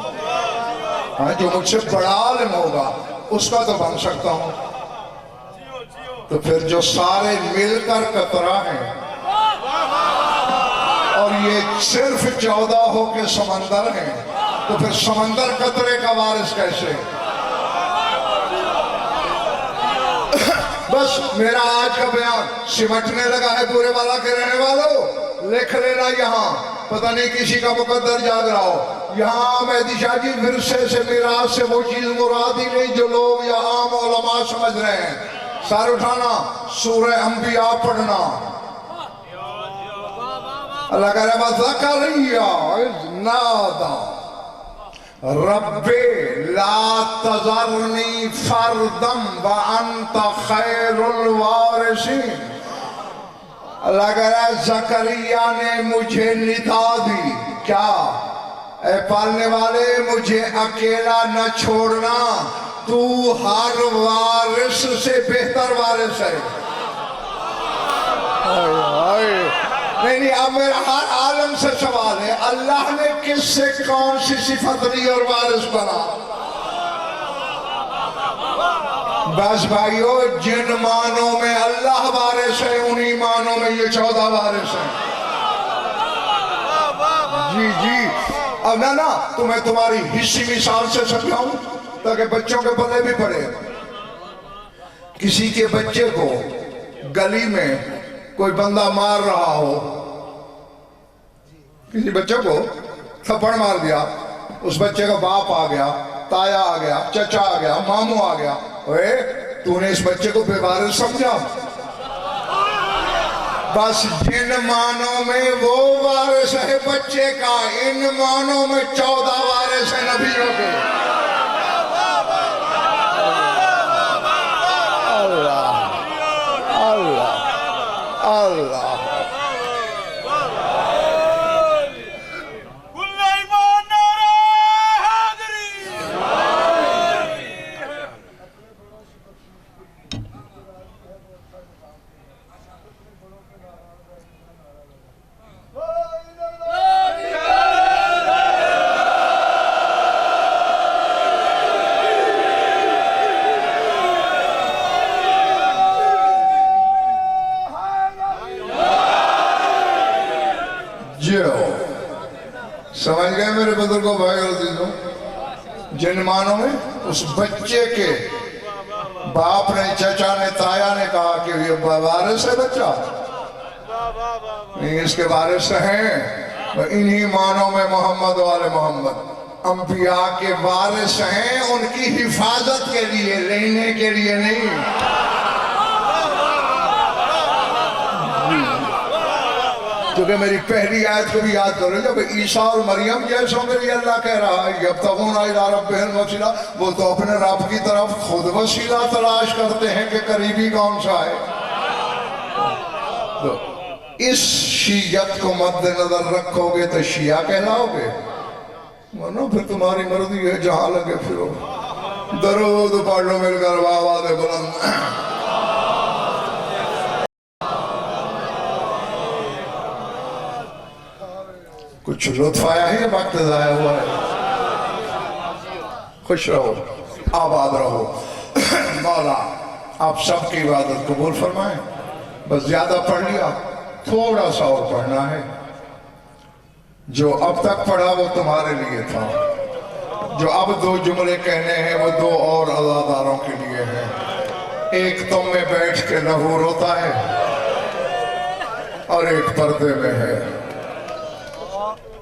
ہاں، جو مجھ سے بڑا عالم ہوگا اس کا تو بن سکتا ہوں. تو پھر جو سارے مل کر قطرہ ہیں اور یہ صرف 14 ہو کے سمندر ہیں، تو پھر سمندر قطرے کا وارث کیسے؟ بس میرا آج کا بیان سمٹنے لگا ہے پورے والا کے رہنے والوں. لکھ لینا یہاں، پتہ نہیں کسی کا مقدر جاگ رہا ہو. یہاں مہدی شاہ جی ورثے سے میراث سے وہ چیز مراد ہی نہیں جو لوگ یا عام علماء سمجھ رہے ہیں. سار اٹھانا، سورہ انبیاء پڑھنا. اللہ کہہ رہا ہے زکریا اذ نادا رب لا تذرنی فردم وانت خیر الوارثین. اللہ کہہ رہا ہے زکریا نے مجھے ندا دی، کیا؟ اے پالنے والے مجھے اکیلا نہ چھوڑنا، تو ہر وارث سے بہتر وارث ہے. نہیں، اب میرا ہر عالم سے سوال ہے، اللہ نے کس سے کون سی صفت دی اور وارث بنا؟ بس بھائیو، جن معنوں میں اللہ وارث ہے انہی معنوں میں یہ 14 وارث ہیں. جی اب نا تو میں تمہاری حصی مثال سے سمجھاؤں تاکہ بچوں کے پلے بھی پڑے. کسی کے بچے کو گلی میں کوئی بندہ مار رہا ہو، کسی بچے کو تھپڑ مار دیا، اس بچے کا باپ آ گیا، تایا آ گیا، چچا آ گیا، ماموں آ گیا. اوے تو نے اس بچے کو بے وارث سمجھا؟ بس جن معنوں میں وہ وارث ہے بچے کا، ان معنوں میں 14 وارث ہیں نبیوں کے. اللہ اللہ اللہ. سمجھ گئے میرے بزرگوں بھائی اور عزیزوں؟ جن معنوں میں اس بچے کے باپ نے، چچا نے، تایا نے کہا کہ یہ وارث ہے بچہ، نہیں اس کے وارث ہیں. انہی معنوں میں محمد والے محمد انبیاء کے وارث ہیں، ان کی حفاظت کے لیے، لینے کے لیے نہیں. کیونکہ میری پہلی آیت کو بھی یاد کرو، جب عیسیٰ اور مریم جیسوں کے لیے اللہ کہہ رہا ہے یبتغون الی ربہم الوسیلہ، وہ تو اپنے رب کی طرف خود وسیلہ تلاش کرتے ہیں کہ قریبی کون سا ہے. تو اس شیعت کو مد نظر رکھو گے تو شیعہ کہلاؤ گے، ورنہ پھر تمہاری مرضی ہے جہاں لگے پھرو. درود پڑھ لو مل کر آواز بلند. کچھ لطف آیا ہے، وقت ضائع ہوا ہے؟ خوش رہو، آباد رہو. مولا آپ سب کی عبادت قبول فرمائیں. بس زیادہ پڑھ لیا، تھوڑا سا اور پڑھنا ہے. جو اب تک پڑھا وہ تمہارے لیے تھا، جو اب 2 جملے کہنے ہیں وہ 2 اور عزاداروں کے لیے ہیں. ایک تم میں بیٹھ کے لہو روتا ہے اور ایک پردے میں ہے.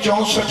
64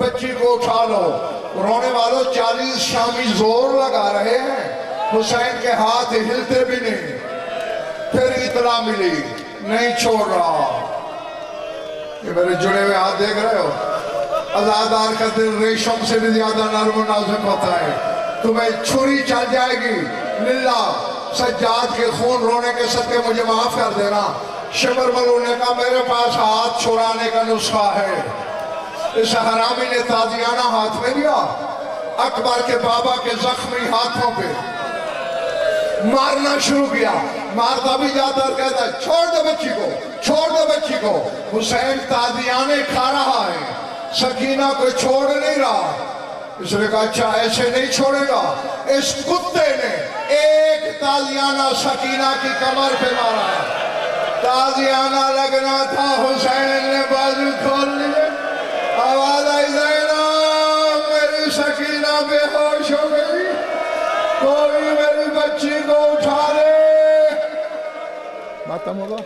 بچی کو اٹھا لو. رونے والوں 40 شامی زور لگا رہے ہیں, حسین کے ہاتھ ہلتے بھی نہیں. پھر اطلاع ملی, نہیں چھوڑ رہا. یہ میرے جڑے ہوئے ہاتھ دیکھ رہے ہو, ازادار کا دل ریشم سے بھی زیادہ نرم و نازک ہوتا ہے. تمہیں چھری چل جائے گی, للہ سجاد کے خون رونے کے صدقے مجھے معاف کر دینا. شمر ملو نے کہا میرے پاس ہاتھ چھڑانے کا نسخہ ہے. اس حرامی نے تازیانہ ہاتھ میں لیا, اکبر کے بابا کے زخمی ہاتھوں پہ مارنا شروع کیا. مارتا بھی جاتا اور کہتا ہے چھوڑ دے بچی کو, چھوڑ دے بچی کو. حسین تازیانے کھا رہا ہے, سکینہ کو چھوڑ نہیں رہا. اس نے کہا اچھا ایسے نہیں چھوڑے گا. اس کتے نے ایک تازیانہ سکینہ کی کمر پہ مارا. تازیانہ لگنا تھا, حسین نے بازو کھول لیے. آواز آئی زینب میری سکینہ بے ہوش ہو گئی, کوئی میری بچی کو اٹھا لے. ماتم ہوگا